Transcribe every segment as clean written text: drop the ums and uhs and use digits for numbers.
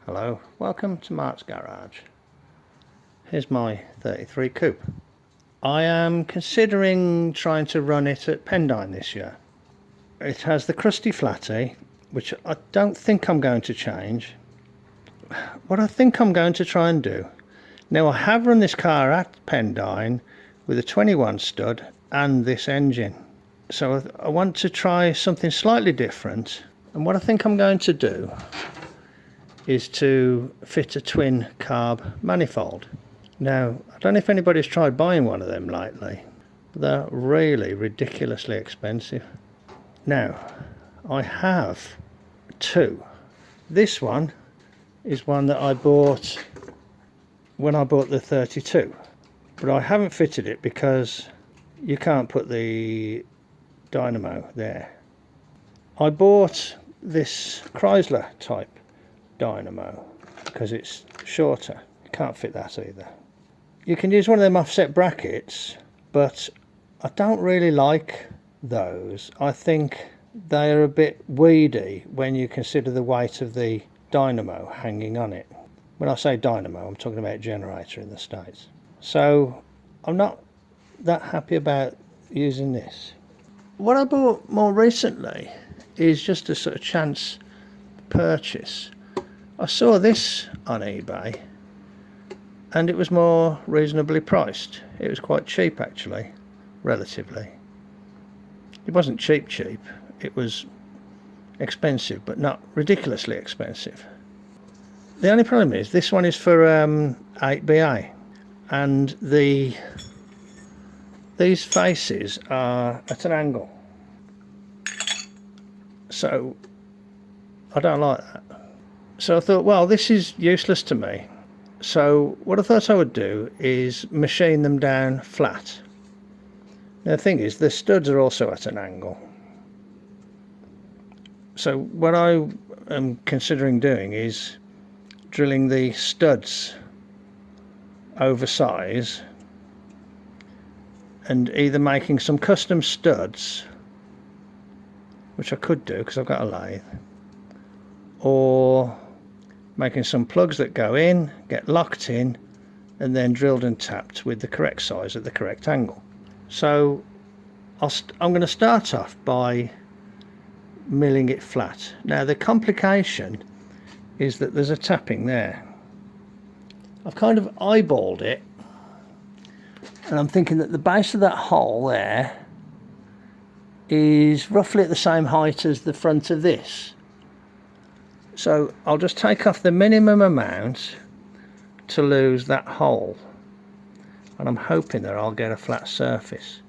Hello, welcome to Mart's Garage. Here's my 33 Coupe. I am considering trying to run it at Pendine this year. It has the crusty flatty, which I don't think I'm going to change. What I think I'm going to try and do, now I have run this car at Pendine with a 21 stud and this engine. So I want to try something slightly different, and what I think I'm going to do is to fit a twin carb manifold. Now, I don't know if anybody's tried buying one of them lately, but they're really ridiculously expensive. Now, I have two. This one is one that I bought when I bought the 32, but I haven't fitted it because you can't put the dynamo there. I bought this Chrysler type dynamo because it's shorter. You can't fit that either. You can use one of them offset brackets, but I don't really like those. I think they are a bit weedy when you consider the weight of the dynamo hanging on it. When I say dynamo, I'm talking about generator in the States. So I'm not that happy about using this. What I bought more recently is just a sort of chance purchase. I saw this on eBay and it was more reasonably priced. It was quite cheap actually, relatively. It wasn't cheap, it was expensive, but not ridiculously expensive. The only problem is this one is for 8BA, and these faces are at an angle, so I don't like that. So I thought, well, this is useless to me. So what I thought I would do is machine them down flat. Now the thing is, the studs are also at an angle. So what I am considering doing is drilling the studs oversize and either making some custom studs, which I could do because I've got a lathe, or making some plugs that go in, get locked in, and then drilled and tapped with the correct size at the correct angle. So I'm going to start off by milling it flat. Now the complication is that there's a tapping there. I've kind of eyeballed it, and I'm thinking that the base of that hole there is roughly at the same height as the front of this. So I'll just take off the minimum amount to lose that hole, and I'm hoping that I'll get a flat surface.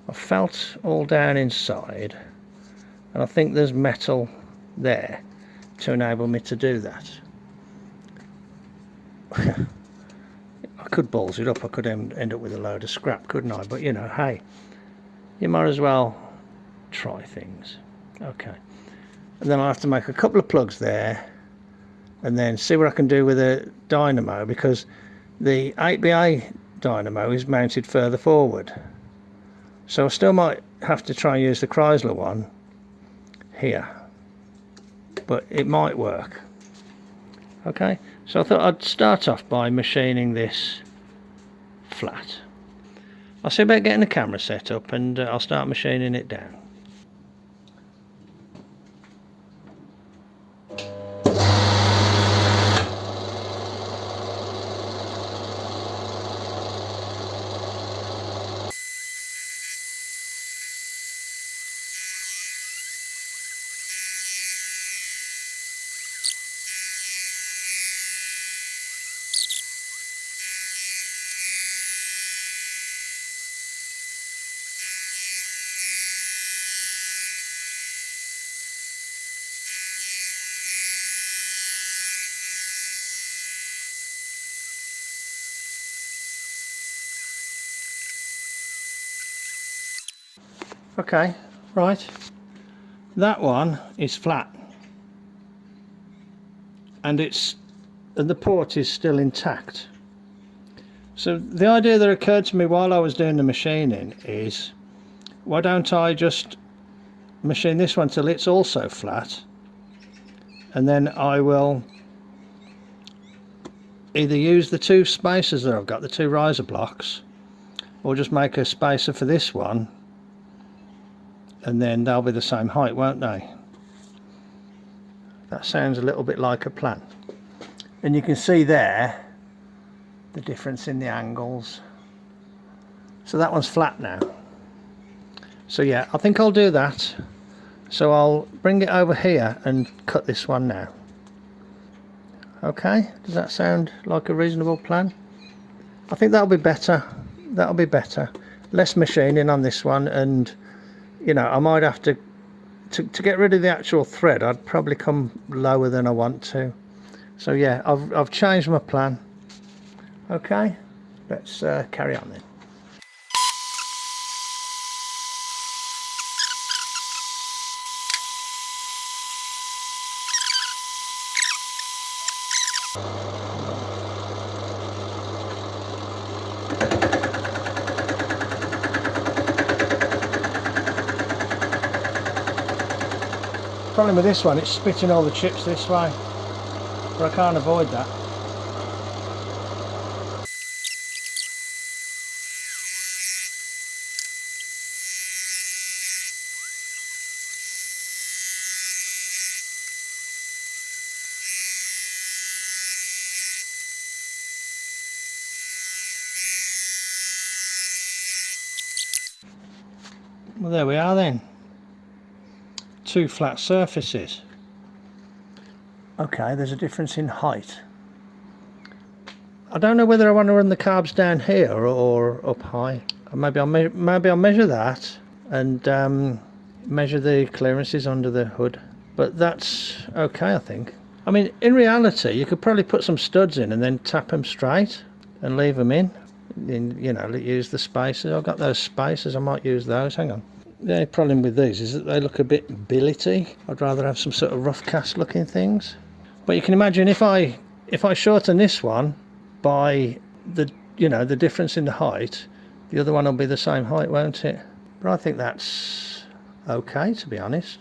I've felt all down inside, and I think there's metal there to enable me to do that. I could balls it up, I could end up with a load of scrap, couldn't I? But you know, hey, you might as well try things. Okay. And then I'll have to make a couple of plugs there and then see what I can do with a dynamo, because the 8BA dynamo is mounted further forward. So I still might have to try and use the Chrysler one here, but it might work. Okay, so I thought I'd start off by machining this flat. I'll see about getting the camera set up, and I'll start machining it down. Okay, right, that one is flat, and the port is still intact. So the idea that occurred to me while I was doing the machining is, why don't I just machine this one till it's also flat, and then I will either use the two spacers that I've got, the two riser blocks, or just make a spacer for this one, and then they'll be the same height, won't they? That sounds a little bit like a plan. And you can see there the difference in the angles. So that one's flat now. So yeah, I think I'll do that. So I'll bring it over here and cut this one now. Okay, does that sound like a reasonable plan? I think that'll be better. That'll be better. Less machining on this one, and you know, I might have to get rid of the actual thread. I'd probably come lower than I want to. So yeah, I've changed my plan. Okay, let's carry on then. Problem with this one, it's spitting all the chips this way, but I can't avoid that. Well, there we are then. Two flat surfaces. Okay, there's a difference in height. I don't know whether I want to run the carbs down here or up high. Maybe I'll measure that and measure the clearances under the hood. But that's okay, I think. I mean, in reality, you could probably put some studs in and then tap them straight and leave them in. And, you know, use the spacers. I've got those spacers. I might use those. Hang on. The only problem with these is that they look a bit billety. I'd rather have some sort of rough cast looking things. But you can imagine if I shorten this one by the difference in the height, the other one will be the same height, won't it? But I think that's okay, to be honest.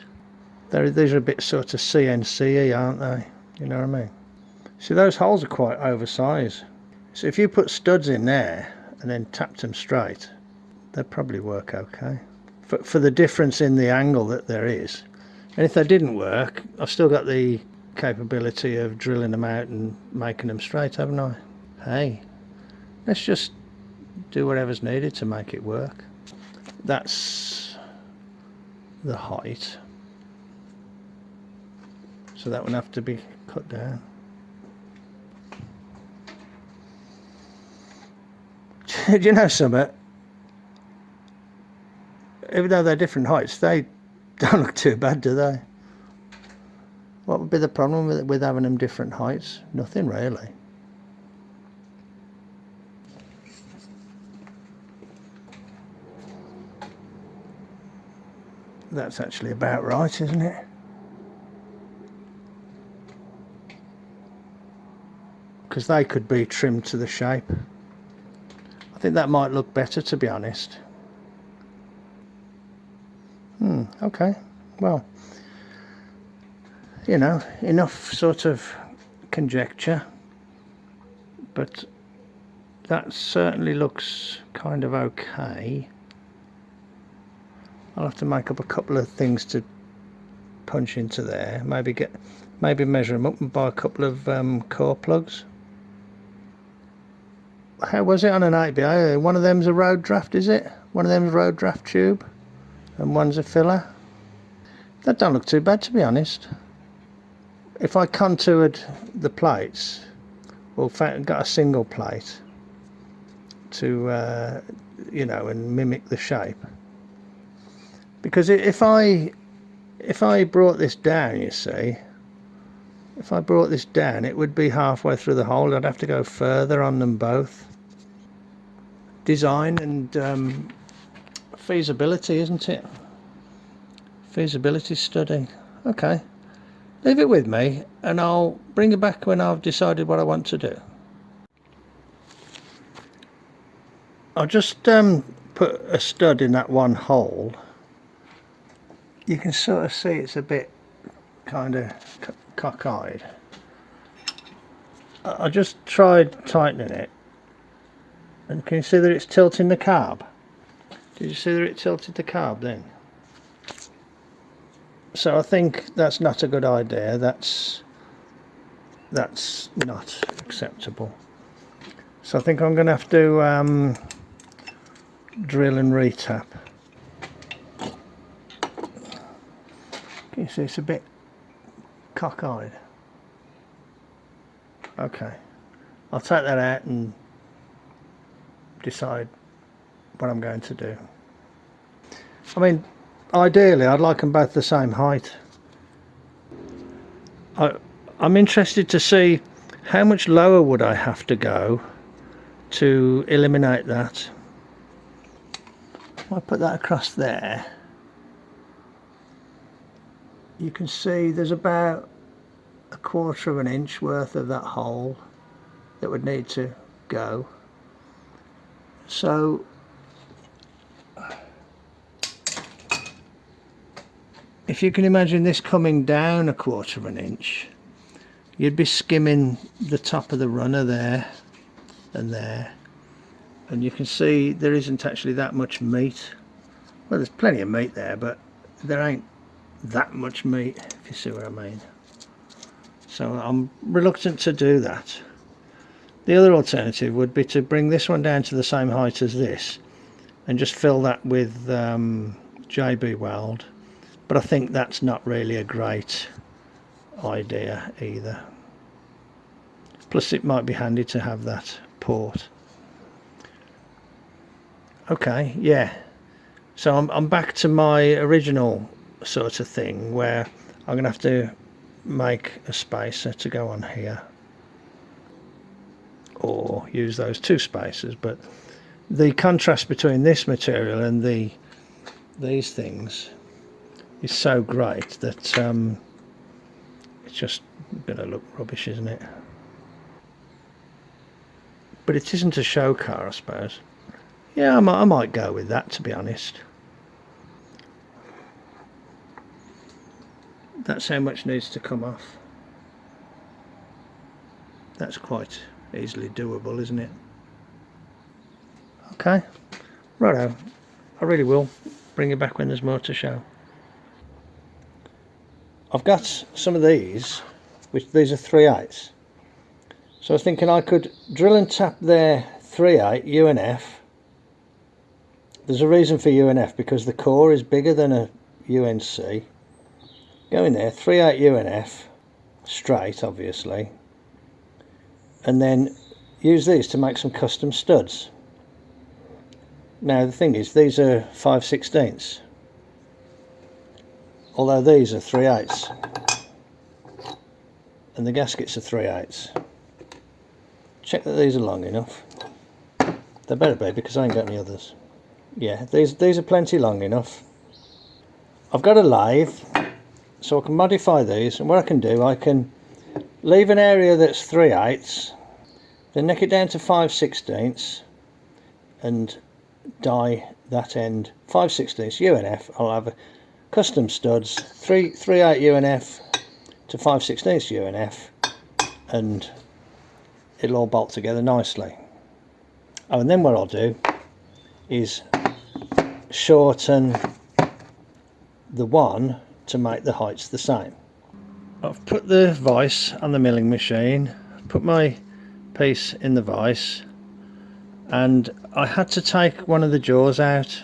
These are a bit sort of CNC-y, aren't they? You know what I mean? See, those holes are quite oversized. So if you put studs in there and then tapped them straight, they'd probably work okay. For the difference in the angle that there is. And if they didn't work, I've still got the capability of drilling them out and making them straight, haven't I? Hey, let's just do whatever's needed to make it work. That's the height. So that would have to be cut down. Do you know something? Even though they're different heights, they don't look too bad, do they? What would be the problem with having them different heights? Nothing really. That's actually about right, isn't it? Because they could be trimmed to the shape. I think that might look better, to be honest. Okay, well, you know, enough sort of conjecture, but that certainly looks kind of okay. I'll have to make up a couple of things to punch into there. Maybe measure them up and buy a couple of core plugs. How was it on an 8BA? One of them's a road draft, is it? One of them's a road draft tube, and one's a filler. That don't look too bad, to be honest. If I contoured the plates, or got a single plate to, you know, and mimic the shape. Because if I brought this down, you see, if I brought this down, it would be halfway through the hole. I'd have to go further on them both. Design and feasibility, isn't it? Feasibility study. Okay, leave it with me and I'll bring it back when I've decided what I want to do. I'll just put a stud in that one hole. You can sort of see it's a bit kind of cockeyed. I just tried tightening it, and can you see that it's tilting the carb? Did you see that it tilted the carb then? So I think that's not a good idea. That's not acceptable. So I think I'm going to have to drill and retap. Can you see it's a bit cockeyed? Okay, I'll take that out and decide what I'm going to do. I mean, ideally I'd like them both the same height. I'm interested to see how much lower would I have to go to eliminate that. If I put that across there, you can see there's about 1/4 of an inch worth of that hole that would need to go. So if you can imagine this coming down 1/4 of an inch, you'd be skimming the top of the runner there and there, and you can see there isn't actually that much meat. Well, there's plenty of meat there, but there ain't that much meat, if you see what I mean. So I'm reluctant to do that. The other alternative would be to bring this one down to the same height as this and just fill that with JB weld, but I think that's not really a great idea either. Plus it might be handy to have that port. Okay, yeah, so I'm back to my original sort of thing where I'm gonna have to make a spacer to go on here, or use those 2 spacers, but the contrast between this material and these things is so great that it's just gonna look rubbish, isn't it? But it isn't a show car, I suppose. Yeah, I might go with that, to be honest. That's how much needs to come off. That's quite easily doable, isn't it? Okay, righto. I really will bring you back when there's more to show. I've got some of these, which these are 3/8. So I was thinking I could drill and tap their 3/8 UNF. There's a reason for UNF, because the core is bigger than a UNC. Go in there, 3/8 UNF, straight obviously, and then use these to make some custom studs. Now the thing is, these are 5/16, although these are 3/8, and the gaskets are 3/8. Check that these are long enough. They better be, because I ain't got any others. Yeah, these are plenty long enough. I've got a lathe, so I can modify these, and what I can do, I can leave an area that's 3/8, then neck it down to 5/16 and die that end 5/16 UNF. I'll have custom studs, 3/8 UNF to 5/16 UNF, and it'll all bolt together nicely. Oh, and then what I'll do is shorten the one to make the heights the same. I've put the vise on the milling machine, put my piece in the vise, and I had to take one of the jaws out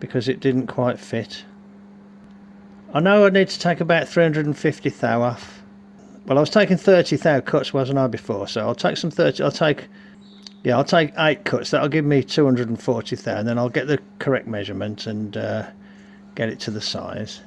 because it didn't quite fit. I know I need to take about 350 thou off. Well, I was taking 30 thou cuts, wasn't I, before? So I'll take some 30. I'll take 8 cuts. That'll give me 240 thou, and then I'll get the correct measurement and get it to the size.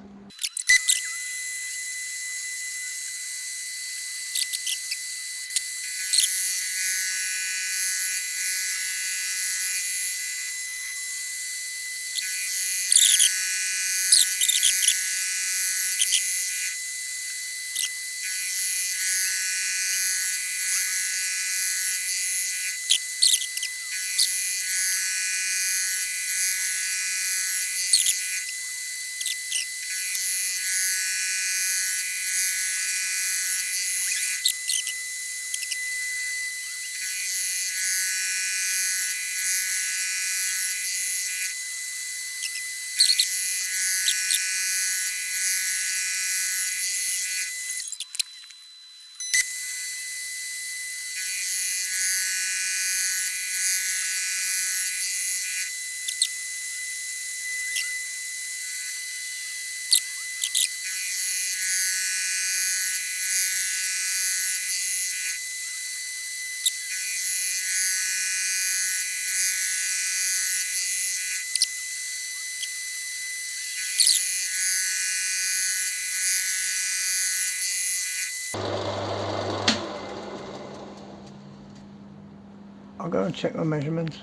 I'll go and check my measurements.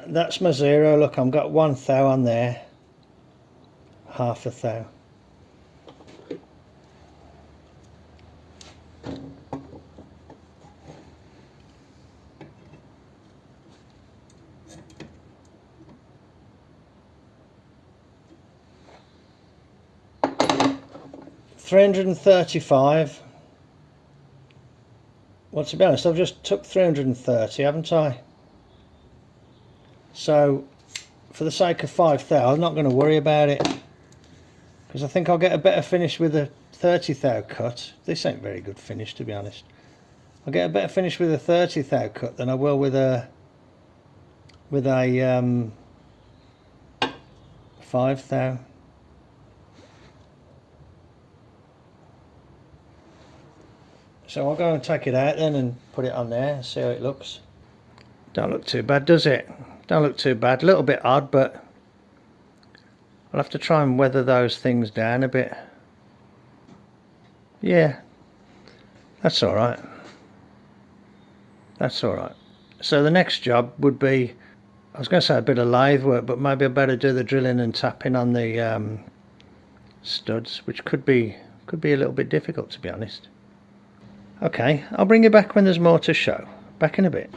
That's my zero. Look, I've got 1 thou on there, half a thou. $335. Well, to be honest, I've just took 330, haven't I? So, for the sake of 5 thou, I'm not going to worry about it, because I think I'll get a better finish with a 30 thou cut. This ain't very good finish, to be honest. I'll get a better finish with a 30 thou cut than I will with a 5 thou. So I'll go and take it out then and put it on there and see how it looks. Don't look too bad, does it? Don't look too bad. A little bit odd, but I'll have to try and weather those things down a bit. Yeah, that's alright. That's alright. So the next job would be, I was going to say a bit of lathe work, but maybe I better do the drilling and tapping on the studs, which could be a little bit difficult, to be honest. Okay, I'll bring you back when there's more to show. Back in a bit.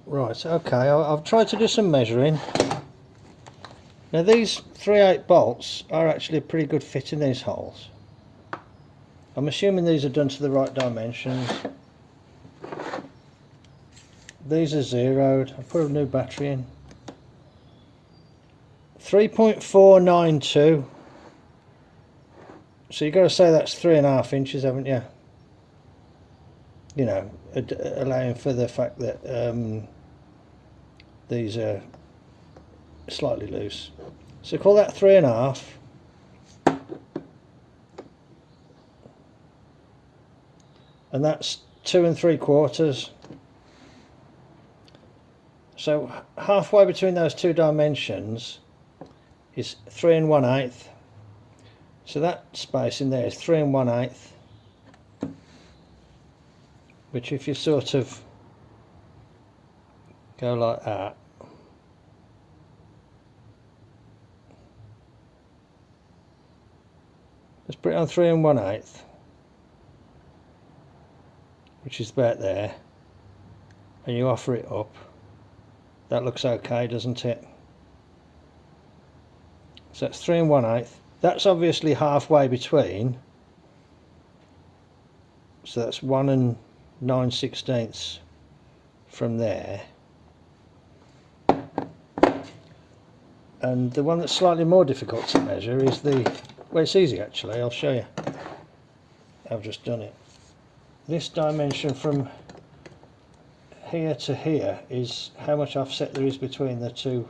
Right, okay, I've tried to do some measuring. Now these 3/8 bolts are actually a pretty good fit in these holes. I'm assuming these are done to the right dimensions. These are zeroed. I put a new battery in. 3.492. So you've got to say that's 3.5 inches, haven't you? You know, allowing for the fact that these are slightly loose. So call that 3.5. And that's 2 3/4. So halfway between those two dimensions is 3 1/8. So that space in there is 3 1/8. Which, if you sort of go like that, let's put it on 3 1/8, which is about there, and you offer it up. That looks okay, doesn't it? So that's 3 1/8. That's obviously halfway between, so that's 1 9/16 from there. And the one that's slightly more difficult to measure is the, well, it's easy actually, I'll show you. I've just done it. This dimension from here to here is how much offset there is between the two,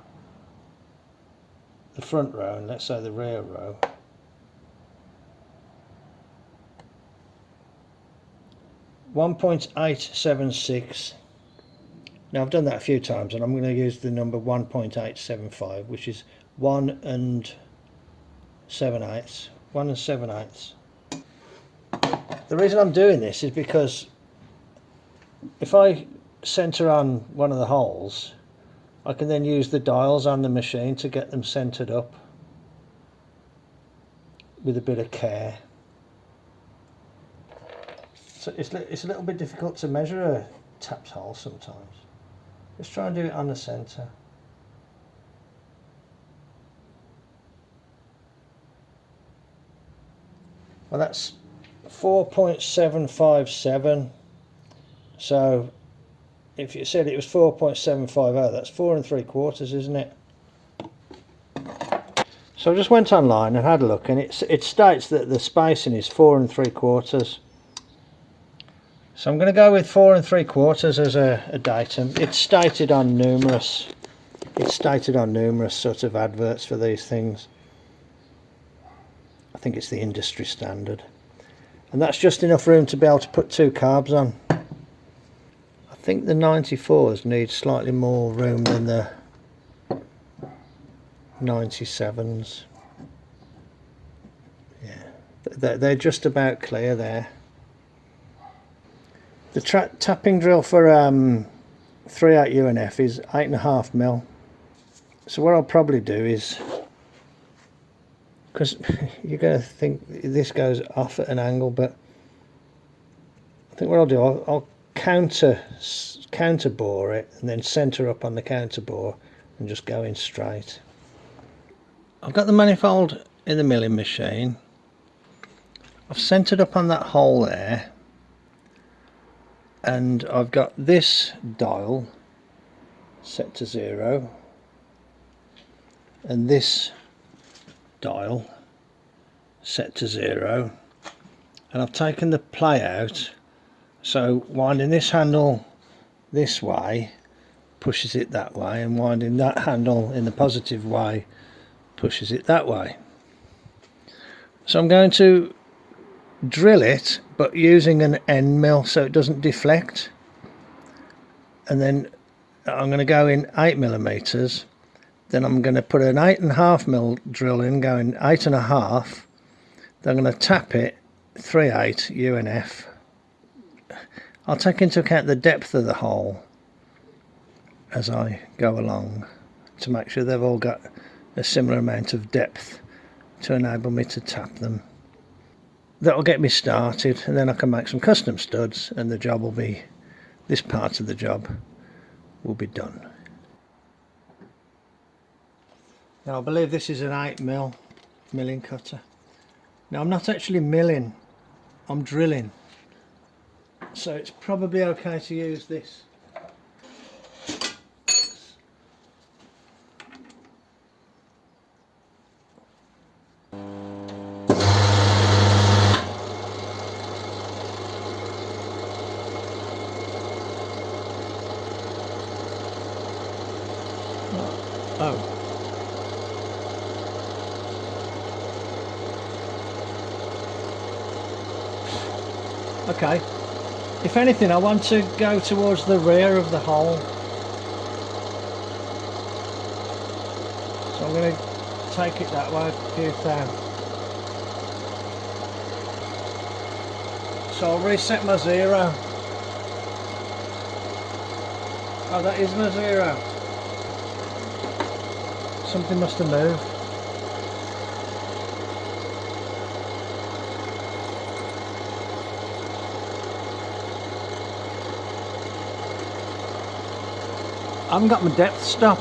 the front row and let's say the rear row. .876. Now I've done that a few times and I'm going to use the number 1.875, which is 1 7/8. 1 7/8. The reason I'm doing this is because if I centre on one of the holes, I can then use the dials on the machine to get them centred up with a bit of care. So it's a little bit difficult to measure a tapped hole sometimes. Let's try and do it on the centre. Well, that's 4.757. So if you said it was 4.750, that's 4 3/4, isn't it? So I just went online and had a look, and it states that the spacing is 4 3/4. So I'm going to go with 4 3/4 as a datum. It's stated on numerous sort of adverts for these things. I think it's the industry standard, and that's just enough room to be able to put 2 carbs on. I think the 94s need slightly more room than the 97s. Yeah. They're just about clear there. The tapping drill for 3/8 UNF is 8.5mm. So what I'll probably do is, because you're going to think this goes off at an angle, but I think what I'll do, I'll counter bore it and then centre up on the counter bore and just go in straight. I've got the manifold in the milling machine. I've centred up on that hole there, and I've got this dial set to 0 and this dial set to 0, and I've taken the play out, so winding this handle this way pushes it that way, and winding that handle in the positive way pushes it that way. So I'm going to drill it, but using an end mill so it doesn't deflect, and then I'm going to go in 8mm. Then I'm going to put an 8.5mm drill in, going 8.5. Then I'm going to tap it 3/8 UNF. I'll take into account the depth of the hole as I go along to make sure they've all got a similar amount of depth to enable me to tap them. That'll get me started, and then I can make some custom studs, and the job will be, this part of the job will be done. Now I believe this is an 8mm milling cutter. Now I'm not actually milling, I'm drilling, so it's probably okay to use this. Oh. Okay. If anything, I want to go towards the rear of the hole. So I'm going to take it that way, few down. So I'll reset my 0. Oh, that is my 0. Something must have moved. I haven't got my depth stop.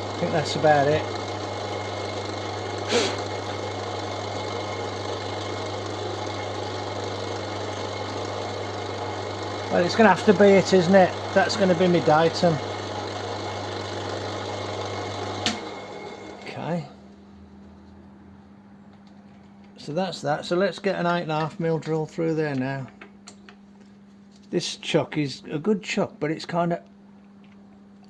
I think that's about it. Well, it's going to have to be it, isn't it? That's going to be my datum. Okay. So that's that. So let's get an 8.5mm drill through there now. This chuck is a good chuck, but it's kind of...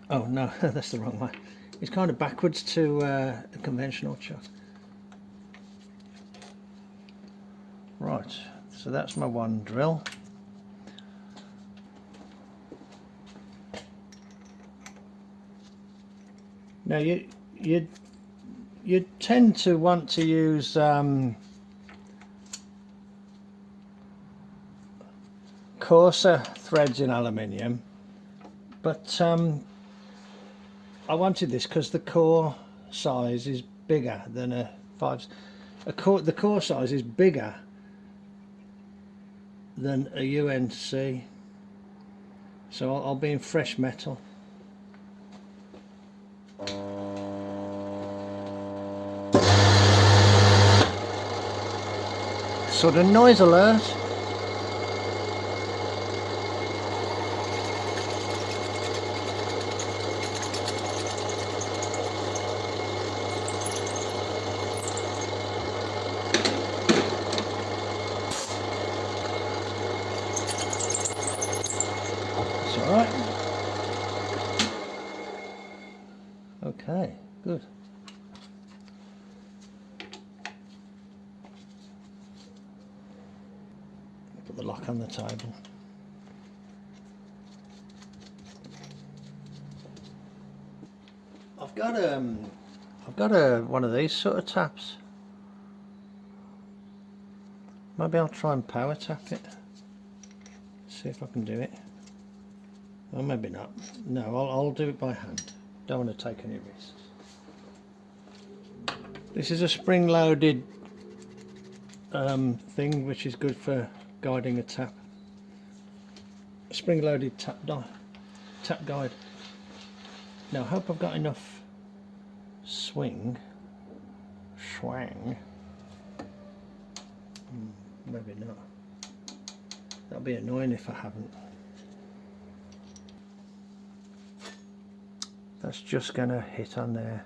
Oh no, that's the wrong way. It's kind of backwards to a conventional chuck. Right, so that's my one drill. Now you tend to want to use coarser threads in aluminium, but I wanted this because the core size is bigger than a 5. The core size is bigger than a UNC, so I'll be in fresh metal. Sudden noise alert. Okay, good. Put the lock on the table. I've got one of these sort of taps. Maybe I'll try and power tap it. See if I can do it. Or maybe not. No, I'll do it by hand. Don't want to take any risks. This is a spring-loaded thing, which is good for guiding a tap. A spring-loaded tap guide. Now I hope I've got enough swing. Maybe not. That'll be annoying if I haven't. That's just gonna hit on there.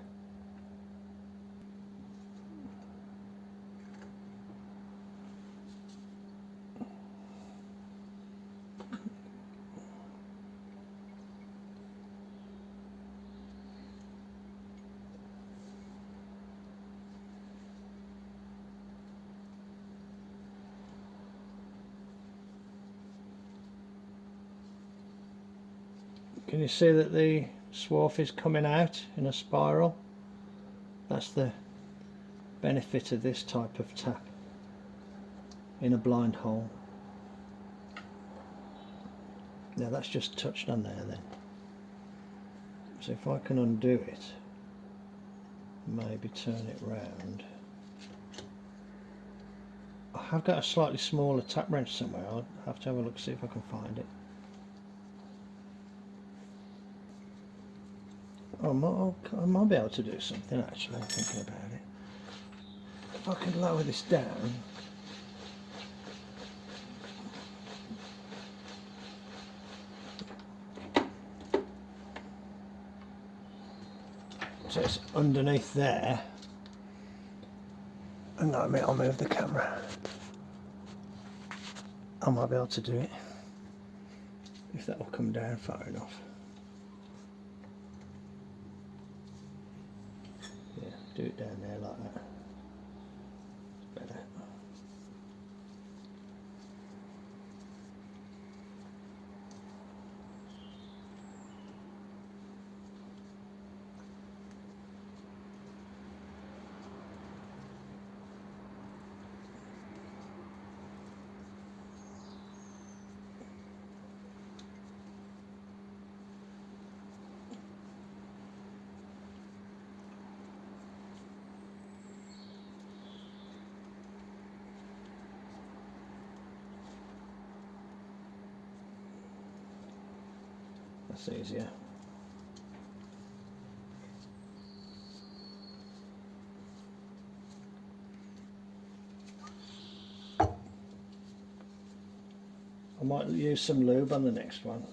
Can you see that the swarf is coming out in a spiral? That's the benefit of this type of tap in a blind hole. Now that's just touched on there then. So if I can undo it, maybe turn it round. I have got a slightly smaller tap wrench somewhere. I'll have to have a look, see if I can find it. Oh, I might be able to do something actually, thinking about it. If I can lower this down. So it's underneath there. And I'll move the camera. I might be able to do it. If that will come down far enough. Do it down there like that. It's better. That's easier. I might use some lube on the next one.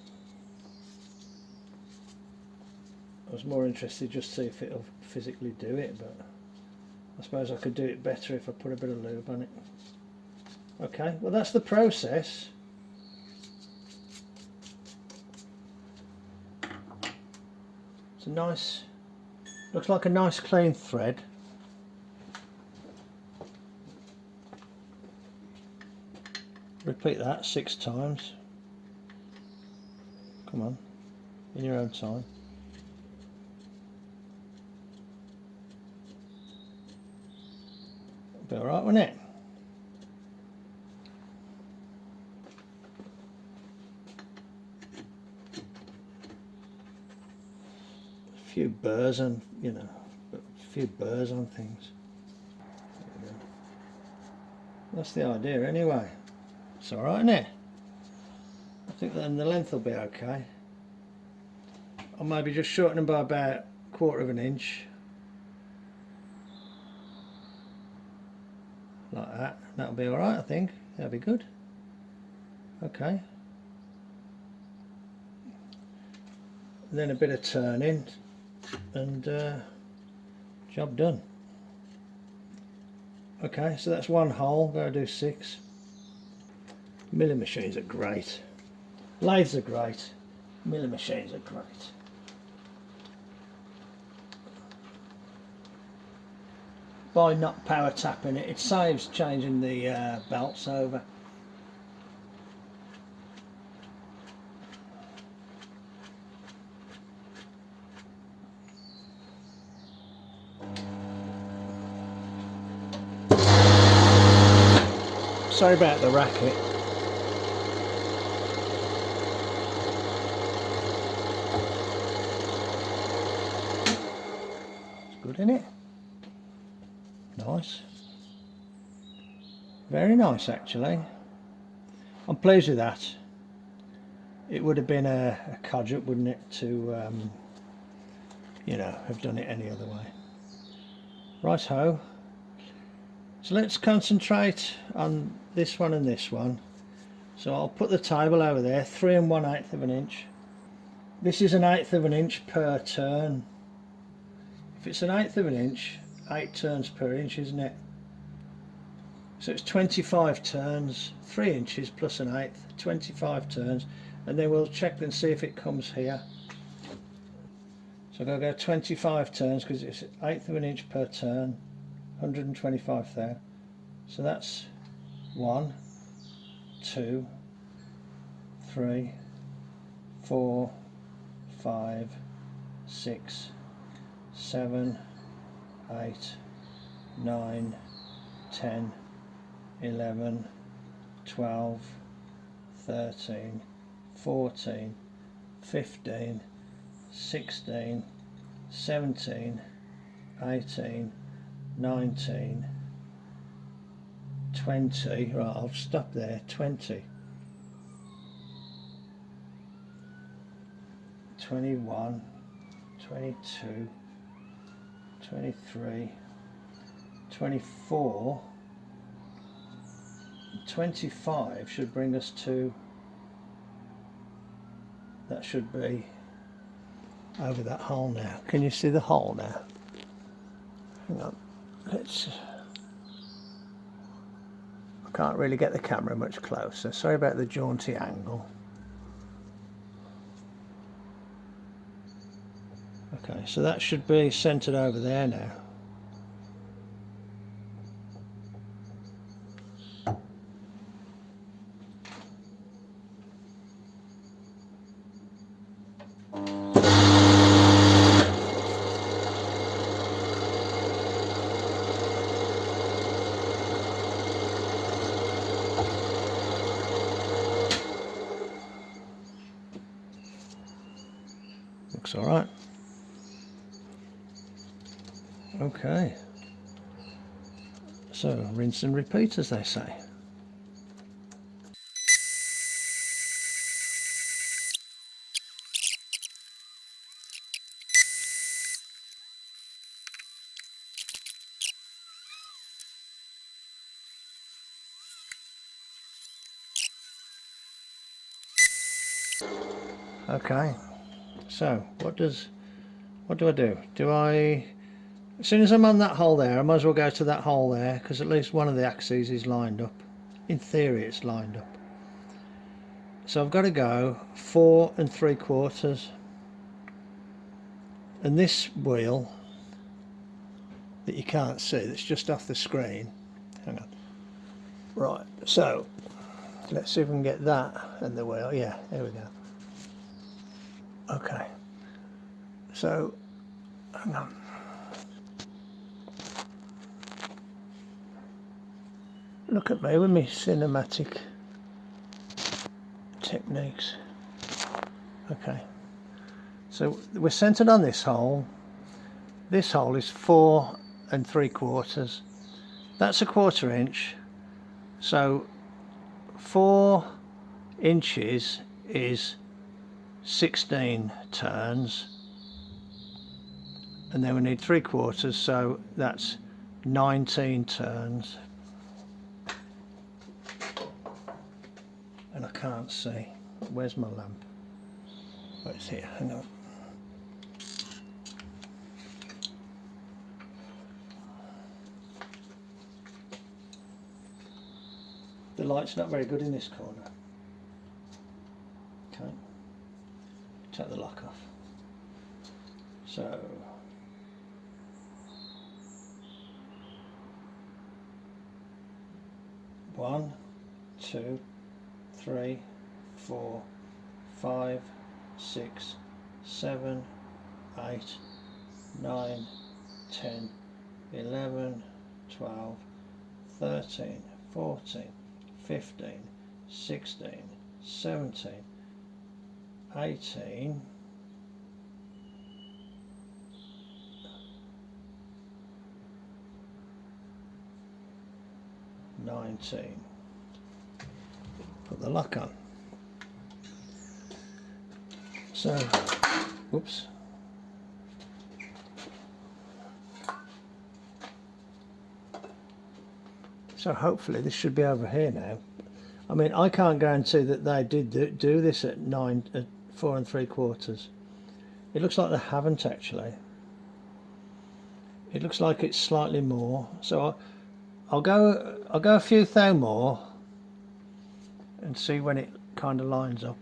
I was more interested just to see if it'll physically do it, but I suppose I could do it better if I put a bit of lube on it. Okay, well that's the process. It's a nice, looks like a nice clean thread. Repeat that 6 times. Come on, in your own time. It'll be alright, won't it? A few burrs on, you know, a few burrs on things. That's the idea anyway. It's alright, isn't it? I think then the length will be okay. I'll maybe just shorten them by about 1/4 of an inch. Like that. That'll be alright, I think. That'll be good. Okay. And then a bit of turning and job done. Okay, so that's one hole. Gotta do 6. Milling machines are great. Lathes are great. Milling machines are great. by not power tapping it. It saves changing the belts over. Sorry about the racket. It's good, isn't it? Nice. Very nice, actually. I'm pleased with that. It would have been a codge up, wouldn't it, to you know, have done it any other way. Right ho. So let's concentrate on this one and this one. So I'll put the table over there, 3 1/8 of an inch. This is 1/8 of an inch per turn. If it's 1/8 of an inch, 8 turns per inch, isn't it? So it's 25 turns, 3 inches plus 1/8, 25 turns, and then we'll check and see if it comes here. So I'm going to go 25 turns because it's 1/8 of an inch per turn, 125 there. So that's 1, 2, 3, 4, 5, 6, 7, 8, 9, 10, 11, 12, 13, 14, 15, 16, 17, 18, 19, 20, right, I'll stop there, 20, 21, 22, 23, 24, 25 should bring us to, that should be over that hole now. Can you see the hole now? Hang on, let's, I can't really get the camera much closer, sorry about the jaunty angle. Okay, so that should be centered over there now. Looks all right. Okay. So, rinse and repeat, as they say. Okay. So, what do I do? As soon as I'm on that hole there, I might as well go to that hole there, because at least one of the axes is lined up. In theory, it's lined up. So I've got to go 4 3/4. And this wheel that you can't see, that's just off the screen. Hang on. Right, so let's see if we can get that and the wheel. Yeah, there we go. Okay. So, hang on. Look at me with my cinematic techniques. Okay. So we're centered on this hole. This hole is 4 3/4. That's 1/4 inch. So 4 inches is 16 turns. And then we need 3/4, so that's 19 turns. And I can't see. Where's my lamp? Oh, it's here. Hang on. The light's not very good in this corner. Okay. Take the lock off. So 1, 2, 3, 4, 5, 6, 7, 8, 9, 10, 11, 12, 13, 14, 15, 16, 17, 18, 19. Put the lock on. So, whoops. So hopefully this should be over here now. I mean, I can't guarantee that they did do this at 4 3/4. It looks like they haven't actually. It looks like it's slightly more. So I'll go a few thou more and see when it kind of lines up.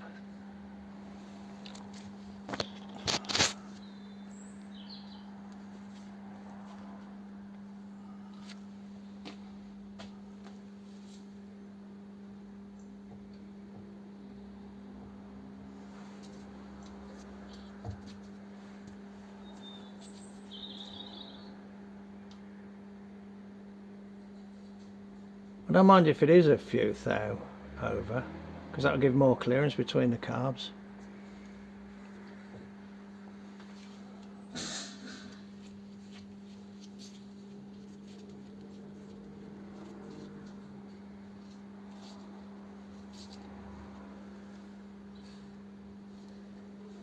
I don't mind if it is a few thou over, because that'll give more clearance between the carbs.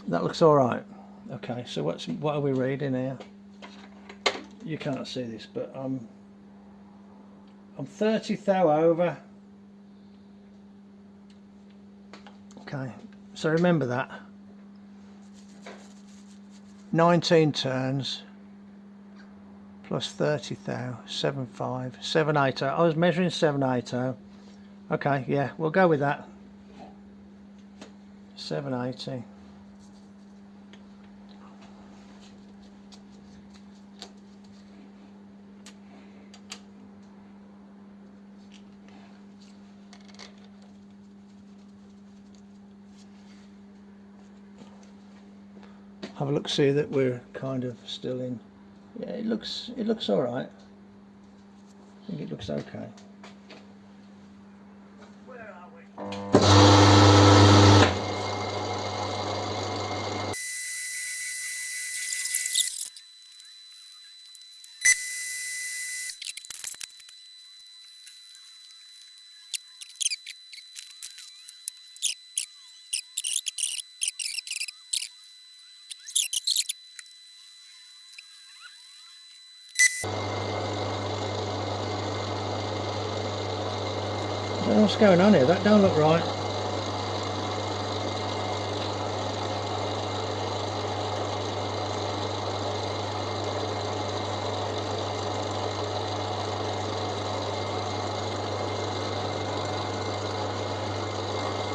That looks all right. Okay, so what are we reading here? You can't see this, but I'm 30 thou over. Okay, so remember that. 19 turns plus 30 thou, 7.5, 7.80. I was measuring 7.80. Okay, yeah, we'll go with that. 7.80. Have a look, see that we're kind of still in. Yeah, it looks all right. I think it looks okay. Where are we? I don't know what's going on here. That don't look right.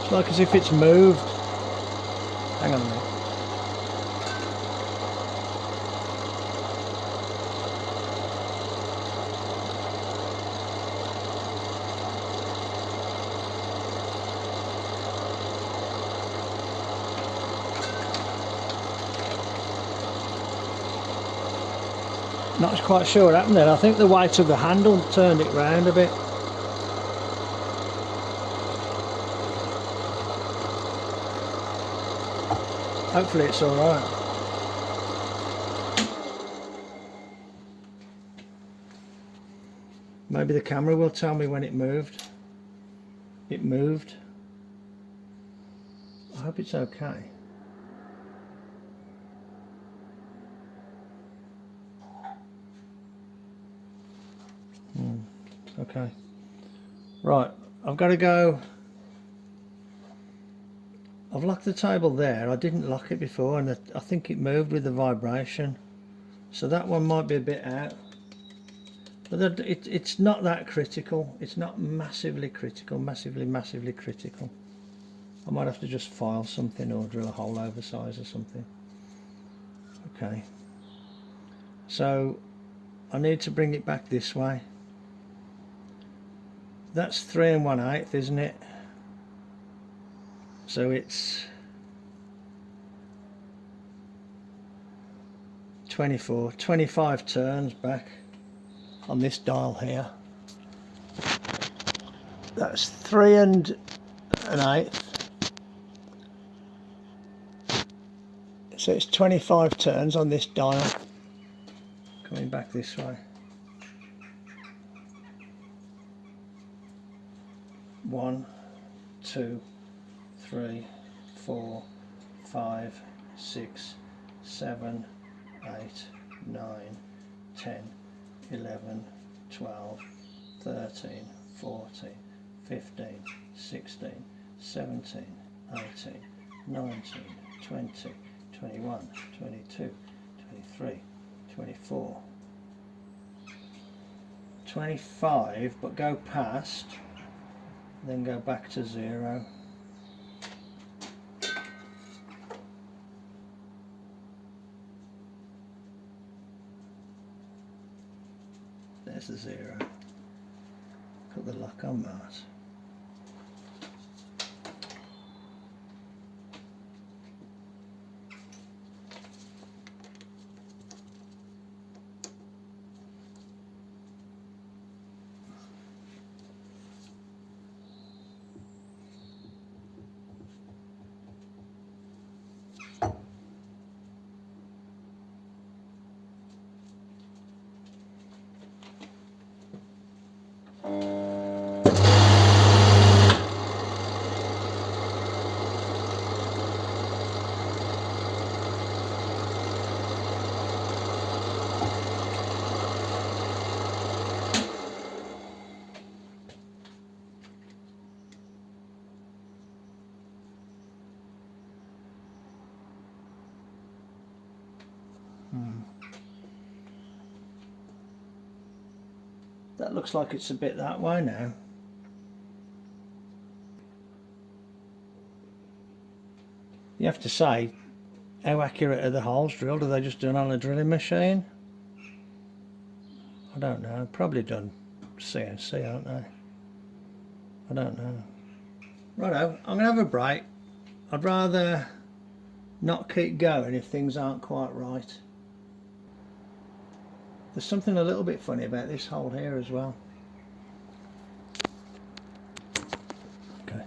It's like as if it's moved. Hang on a minute. Not quite sure what happened there. I think the weight of the handle turned it round a bit. Hopefully it's all right. Maybe the camera will tell me when it moved. It moved. I hope it's okay. Okay. Right, I've got to go. I've locked the table there. I didn't lock it before, and I think it moved with the vibration. So that one might be a bit out. But it's not that critical. It's not massively critical, massively critical. I might have to just file something or drill a hole oversize or something. Okay. So I need to bring it back this way. That's 3 1/8, isn't it? So it's 25 turns back on this dial here. That's 3 1/8. So it's 25 turns on this dial. Coming back this way. 1, 2, 3, 4, 5, 6, 7, 8, 9, 10, 11, 12, 13, 14, 15, 16, 17, 18, 19, 20, 21, 22, 23, 24, 25, but go past, then go back to 0. There's the 0. Put the lock on, Mart. That looks like it's a bit that way now. You have to say, how accurate are the holes drilled? Are they just done on a drilling machine? I don't know. Probably done CNC, aren't they? I don't know. Righto, I'm going to have a break. I'd rather not keep going if things aren't quite right. There's something a little bit funny about this hole here as well. Okay.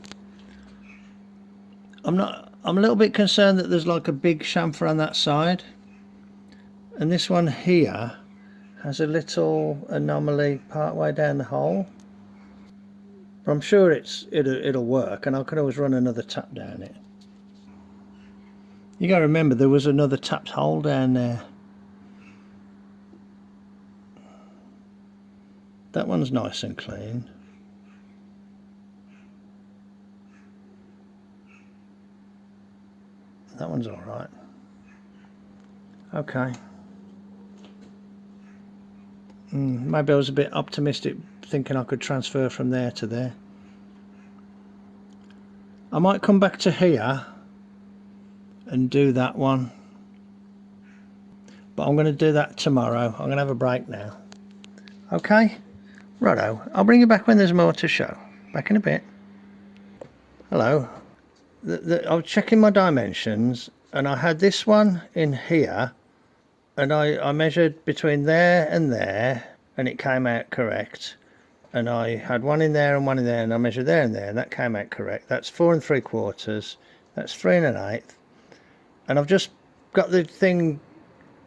I'm a little bit concerned that there's like a big chamfer on that side, and this one here has a little anomaly part way down the hole. But I'm sure it'll work, and I can always run another tap down it. You got to remember there was another tapped hole down there. That one's nice and clean. That one's all right. Okay. Maybe I was a bit optimistic thinking I could transfer from there to there. I might come back to here and do that one, but I'm going to do that tomorrow. I'm going to have a break now. Okay? Righto. I'll bring you back when there's more to show. Back in a bit. Hello. I was checking my dimensions, and I had this one in here, and I measured between there, and it came out correct. And I had one in there and one in there, and I measured there and there, and that came out correct. That's 4 3/4. That's 3 1/8. And I've just got the thing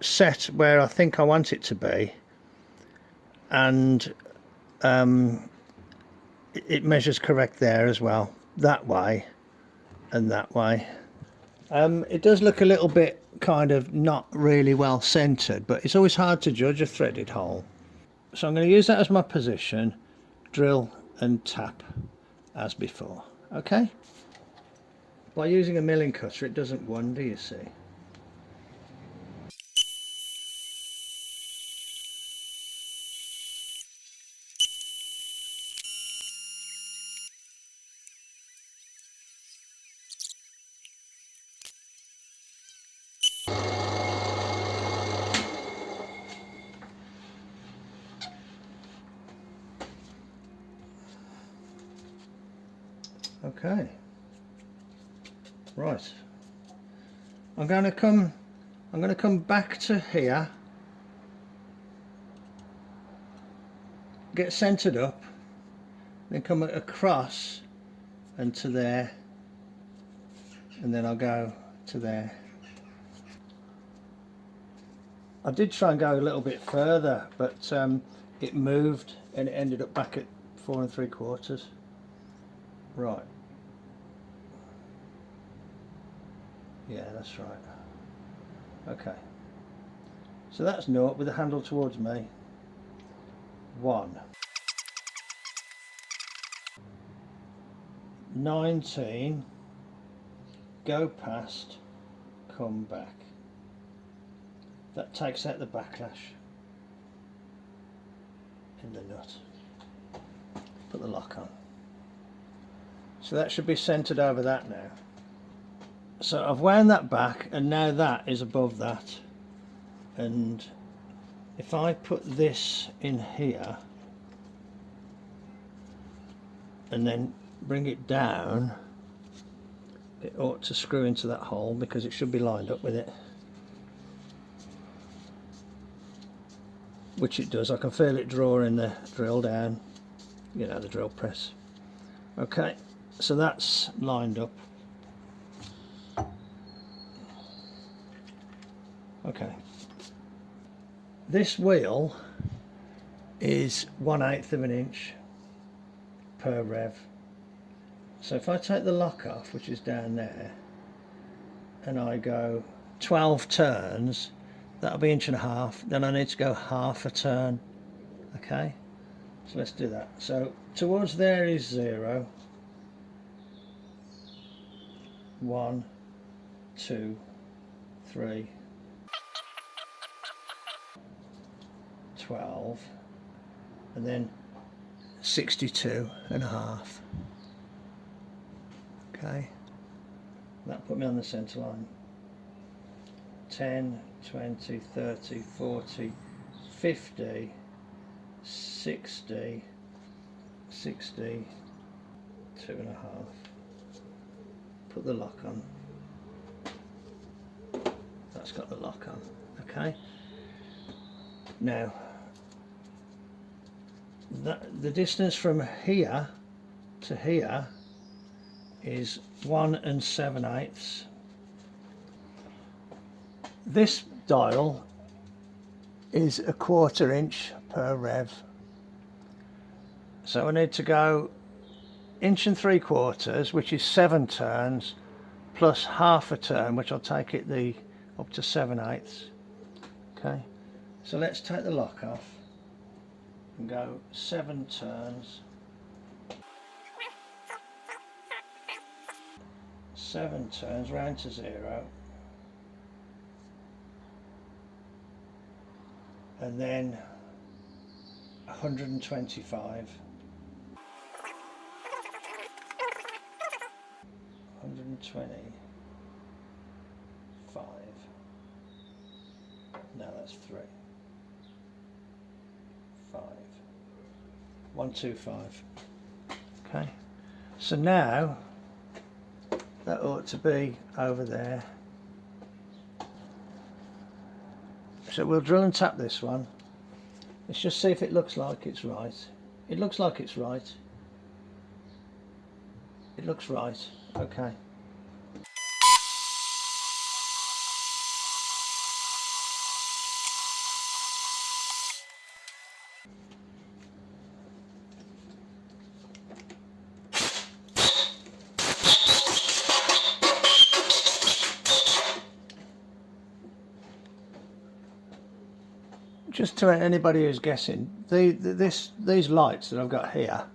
set where I think I want it to be, and it measures correct there as well, that way and that way. It does look a little bit kind of not really well centered, but it's always hard to judge a threaded hole. So I'm going to use that as my position, drill and tap as before. Okay? By using a milling cutter, it doesn't wonder, you see. Okay. Right. I'm going to come back to here, get centered up, then come across and to there, and then I'll go to there. I did try and go a little bit further, but it moved and it ended up back at 4 3/4. Right. Yeah, that's right. Okay. So that's 0 with the handle towards me. 1. 19. Go past. Come back. That takes out the backlash in the nut. Put the lock on. So that should be centered over that now. So I've wound that back, and now that is above that. And if I put this in here and then bring it down, it ought to screw into that hole because it should be lined up with it. Which it does. I can feel it drawing the drill down, you know, the drill press. Okay, so that's lined up. Okay, this wheel is 1/8 of an inch per rev. So if I take the lock off, which is down there, and I go 12 turns, that'll be 1.5 inches. Then I need to go half a turn. Okay, so let's do that. So towards there is 0. 1, 2, 3, 12, and then 62.5. Okay, that put me on the centre line. 10, 20, 30, 40, 50, 60, 60, 2.5. Put the lock on. That's got the lock on. Okay. Now, the distance from here to here is 1 7/8. This dial is 1/4 inch per rev. So I need to go 1 3/4 inches, which is 7 turns, plus half a turn, which will take it up to 7/8. Okay, so let's take the lock off and go 7 turns. 7 turns round to 0. And then 125. 125. No, that's 3. 5. 125. Okay. So now that ought to be over there. So we'll drill and tap this one. Let's just see if it looks like it's right. It looks like it's right. It looks right. Okay. Just to anybody who's guessing, these lights that I've got here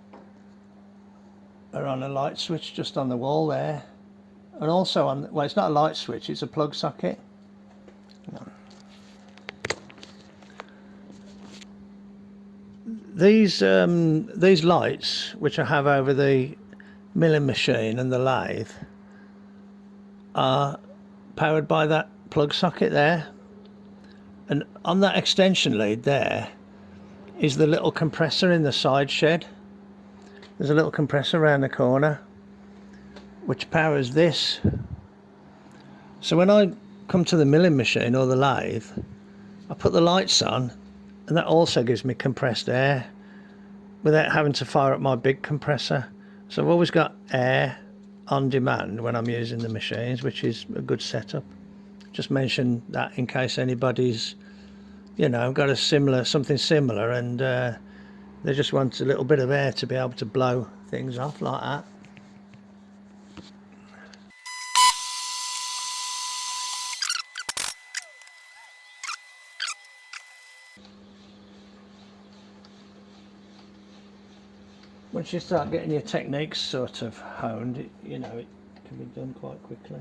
are on a light switch just on the wall there, and also on, well, it's not a light switch, it's a plug socket. These lights, which I have over the milling machine and the lathe, are powered by that plug socket there. And on that extension lead there is the little compressor in the side shed. There's a little compressor around the corner. which powers this. So when I come to the milling machine or the lathe, I put the lights on, and that also gives me compressed air without having to fire up my big compressor. So I've always got air on demand when I'm using the machines, which is a good setup. Just mention that in case anybody's, you know, got a something similar, and they just want a little bit of air to be able to blow things off like that. Once you start getting your techniques sort of honed, it can be done quite quickly.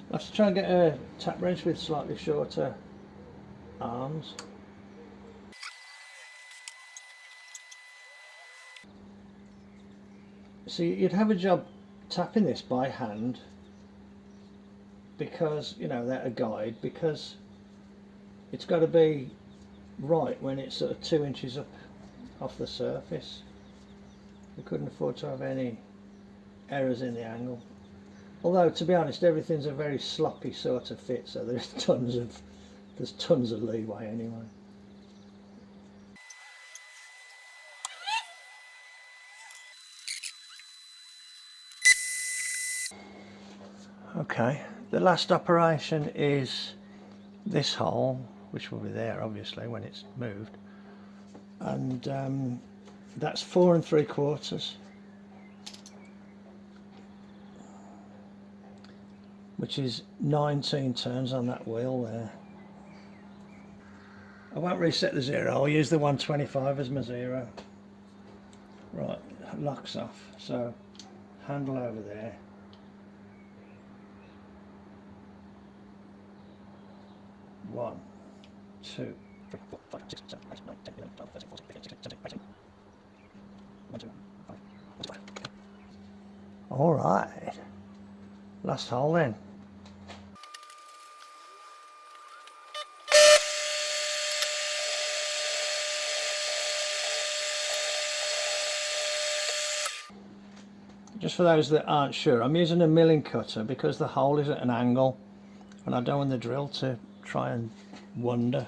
I have to try and get a tap wrench with slightly shorter arms. So you'd have a job tapping this by hand, because, without a guide, because it's got to be right when it's sort of 2 inches up off the surface. We couldn't afford to have any errors in the angle. Although, to be honest, everything's a very sloppy sort of fit, so there's tons of leeway anyway. Okay, the last operation is this hole, which will be there obviously when it's moved, and that's 4 3/4, which is 19 turns on that wheel there. I won't reset the zero, I'll use the 125 as my zero. Right, locks off, so handle over there. One, 2, 3, 4, 5, 6, 7, 8, 9, 10, 11, 12, 13, 14, 15, 16, 17, 18, 1, 2, 5, 1, 2, 5. All right, last hole then. Just for those that aren't sure, I'm using a milling cutter because the hole is at an angle and I don't want the drill to try and wander.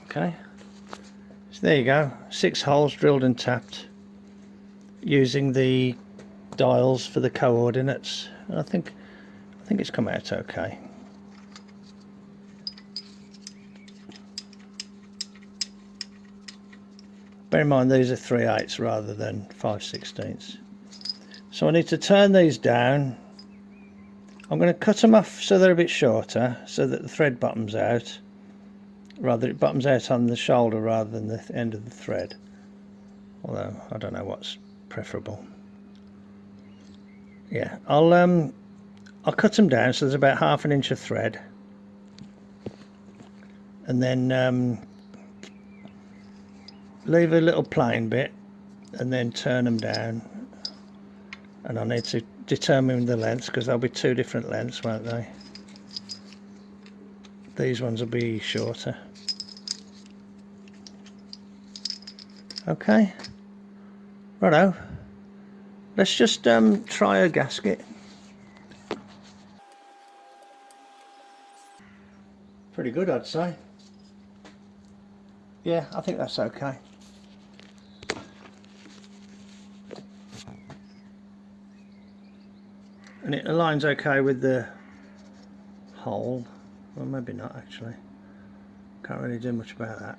Okay, so there you go, 6 holes drilled and tapped using the dials for the coordinates. And I think it's come out okay. Bear in mind these are 3/8 rather than 5/16. So I need to turn these down. I'm going to cut them off so they're a bit shorter, so that the thread bottoms out. Rather, it bottoms out on the shoulder rather than the end of the thread. Although I don't know what's preferable. Yeah, I'll cut them down so there's about 1/2 inch of thread, and then leave a little plain bit, and then turn them down. And I need to determine the lengths because there'll be 2 different lengths, won't they? These ones will be shorter. Okay, righto. Let's just try a gasket. Pretty good, I'd say. Yeah, I think that's okay. And it aligns okay with the hole. Well, maybe not actually. Can't really do much about that.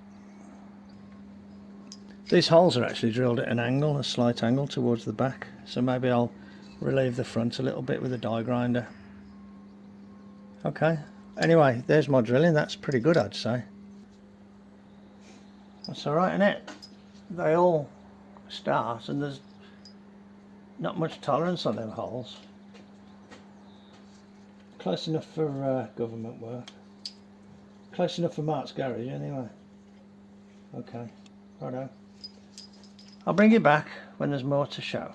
These holes are actually drilled at an angle, a slight angle towards the back, so maybe I'll relieve the front a little bit with a die grinder. Okay, anyway, there's my drilling. That's pretty good, I'd say. That's alright, isn't it? They all start, and there's Not much tolerance on them holes. Close enough for government work. Close enough for Mart's garage anyway. Okay, righto. I'll bring you back when there's more to show.